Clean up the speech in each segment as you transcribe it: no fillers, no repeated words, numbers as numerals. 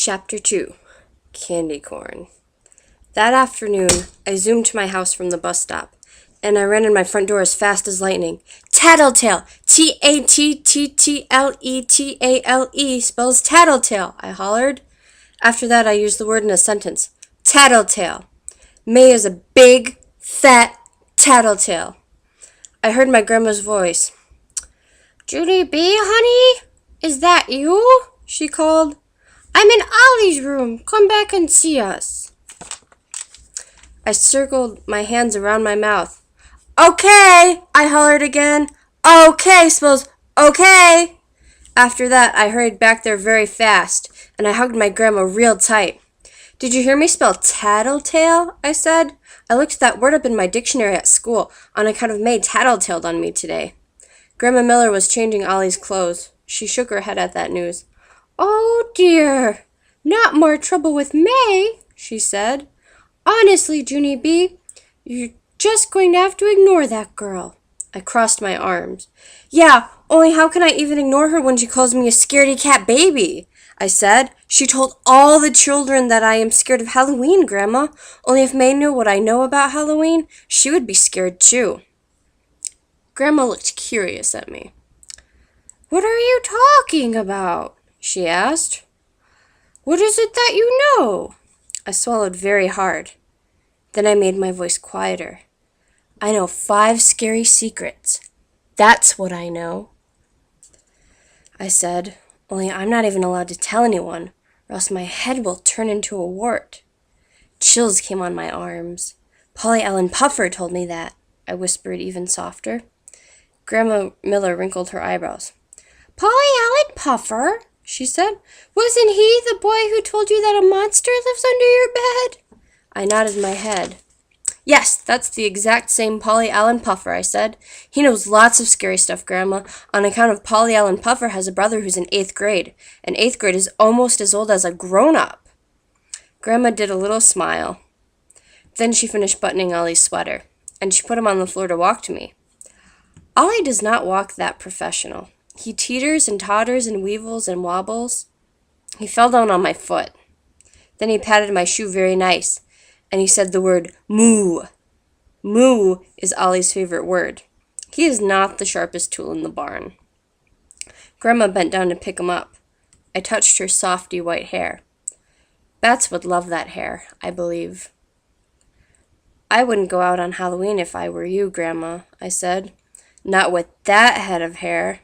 Chapter 2 Candy Corn. That afternoon, I zoomed to my house from the bus stop, and I ran in my front door as fast as lightning. Tattletale! Tattletale spells tattletale, I hollered. After that, I used the word in a sentence. Tattletale. May is a big, fat tattletale. I heard my grandma's voice. "Judy B, honey? Is that you?" she called. "I'm in Ollie's room. Come back and see us." I circled my hands around my mouth. "Okay," I hollered again. "Okay" spells okay. After that, I hurried back there very fast, and I hugged my grandma real tight. "Did you hear me spell tattletale?" I said. "I looked that word up in my dictionary at school on account of May tattletaled on me today." Grandma Miller was changing Ollie's clothes. She shook her head at that news. "Oh, dear, not more trouble with May," she said. "Honestly, Junie B, you're just going to have to ignore that girl." I crossed my arms. "Yeah, only how can I even ignore her when she calls me a scaredy cat baby?" I said. "She told all the children that I am scared of Halloween, Grandma. Only if May knew what I know about Halloween, she would be scared too." Grandma looked curious at me. "What are you talking about?" she asked. "What is it that you know?" I swallowed very hard. Then I made my voice quieter. "I know 5 scary secrets. That's what I know," I said, "only I'm not even allowed to tell anyone, or else my head will turn into a wart." Chills came on my arms. "Polly Ellen Puffer told me that," I whispered even softer. Grandma Miller wrinkled her eyebrows. "Polly Ellen Puffer?" she said. "Wasn't he the boy who told you that a monster lives under your bed?" I nodded my head. "Yes, that's the exact same Polly Allen Puffer," I said. "He knows lots of scary stuff, Grandma, on account of Polly Allen Puffer has a brother who's in 8th grade, and 8th grade is almost as old as a grown-up." Grandma did a little smile. Then she finished buttoning Ollie's sweater, and she put him on the floor to walk to me. Ollie does not walk that professional. He teeters and totters and weevils and wobbles. He fell down on my foot. Then he patted my shoe very nice, and he said the word moo. Moo is Ollie's favorite word. He is not the sharpest tool in the barn. Grandma bent down to pick him up. I touched her softy white hair. Bats would love that hair, I believe. "I wouldn't go out on Halloween if I were you, Grandma," I said. "Not with that head of hair."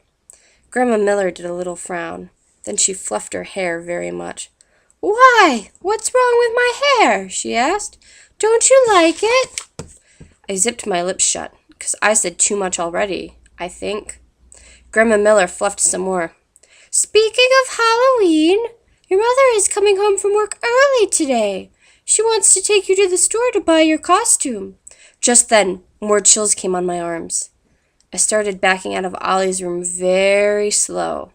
Grandma Miller did a little frown. Then she fluffed her hair very much. "Why, what's wrong with my hair?" she asked. "Don't you like it?" I zipped my lips shut, 'cause I said too much already, I think. Grandma Miller fluffed some more. "Speaking of Halloween, your mother is coming home from work early today. She wants to take you to the store to buy your costume." Just then, more chills came on my arms. I started backing out of Ollie's room very slow.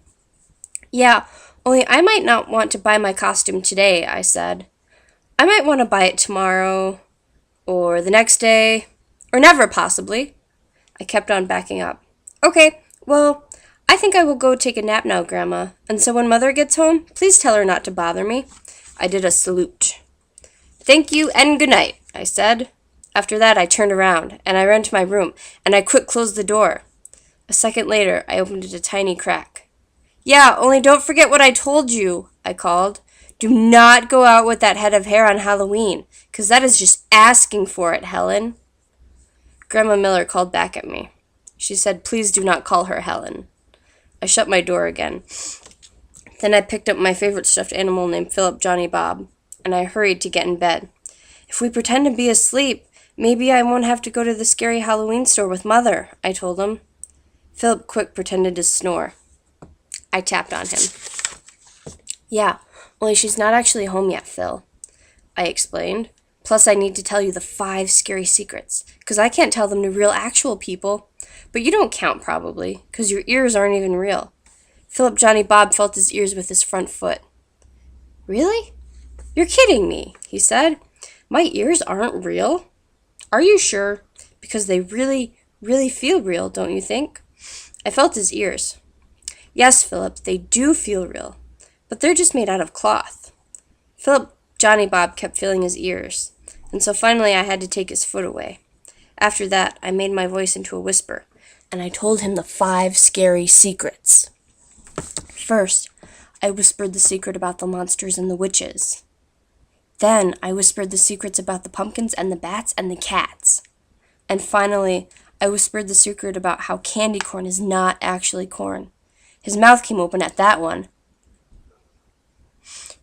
"Yeah, only I might not want to buy my costume today," I said. "I might want to buy it tomorrow, or the next day, or never, possibly." I kept on backing up. "Okay, well, I think I will go take a nap now, Grandma, and so when Mother gets home, please tell her not to bother me." I did a salute. "Thank you and good night," I said. After that, I turned around, and I ran to my room, and I quick closed the door. A second later, I opened it a tiny crack. "Yeah, only don't forget what I told you," I called. "Do not go out with that head of hair on Halloween, 'cause that is just asking for it, Helen." Grandma Miller called back at me. She said, "Please do not call her Helen." I shut my door again. Then I picked up my favorite stuffed animal named Philip Johnny Bob, and I hurried to get in bed. "If we pretend to be asleep, maybe I won't have to go to the scary Halloween store with Mother," I told him. Philip quick pretended to snore. I tapped on him. "Yeah, only she's not actually home yet, Phil," I explained. "Plus I need to tell you the 5 scary secrets, 'cause I can't tell them to real actual people. But you don't count probably, 'cause your ears aren't even real." Philip Johnny Bob felt his ears with his front foot. "Really? You're kidding me," he said. "My ears aren't real?" "Are you sure? Because they really, really feel real, don't you think?" I felt his ears. "Yes, Philip, they do feel real, but they're just made out of cloth. Philip Johnny Bob kept feeling his ears, and so finally I had to take his foot away. After that, I made my voice into a whisper, and I told him the 5 scary secrets. First, I whispered the secret about the monsters and the witches. Then, I whispered the secrets about the pumpkins and the bats and the cats. And finally, I whispered the secret about how candy corn is not actually corn. His mouth came open at that one.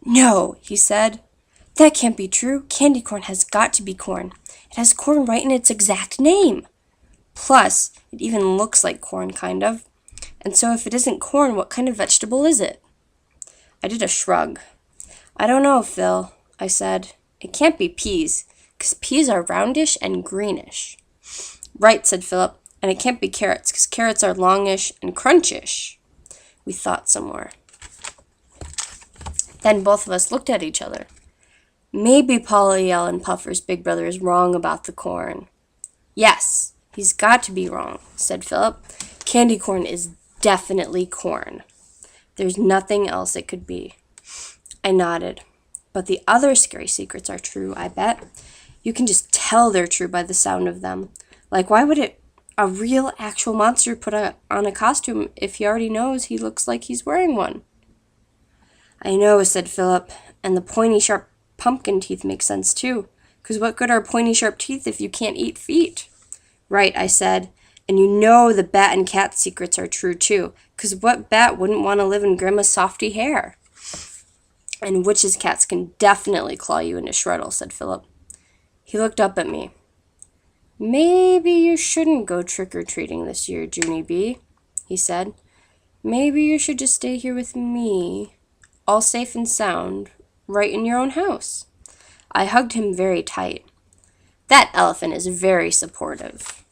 "No," he said. "That can't be true. Candy corn has got to be corn. It has corn right in its exact name. Plus, it even looks like corn, kind of. And so if it isn't corn, what kind of vegetable is it?" I did a shrug. "I don't know, Phil," I said. "It can't be peas, 'cause peas are roundish and greenish." "Right," said Philip. "And it can't be carrots, 'cause carrots are longish and crunchish." We thought some more. Then both of us looked at each other. "Maybe Polly Ellen Puffer's big brother is wrong about the corn." "Yes, he's got to be wrong," said Philip. "Candy corn is definitely corn. There's nothing else it could be." I nodded. "But the other scary secrets are true, I bet. You can just tell they're true by the sound of them. Like, why would a real, actual monster put on a costume if he already knows he looks like he's wearing one?" "I know," said Philip, "and the pointy, sharp pumpkin teeth make sense, too. 'Cause what good are pointy, sharp teeth if you can't eat feet?" "Right," I said, "and you know the bat and cat secrets are true, too. 'Cause what bat wouldn't want to live in Grandma's softy hair?" "And witches' cats can definitely claw you into shreddle," said Philip. He looked up at me. "Maybe you shouldn't go trick-or-treating this year, Junie B," he said. "Maybe you should just stay here with me, all safe and sound, right in your own house." I hugged him very tight. That elephant is very supportive.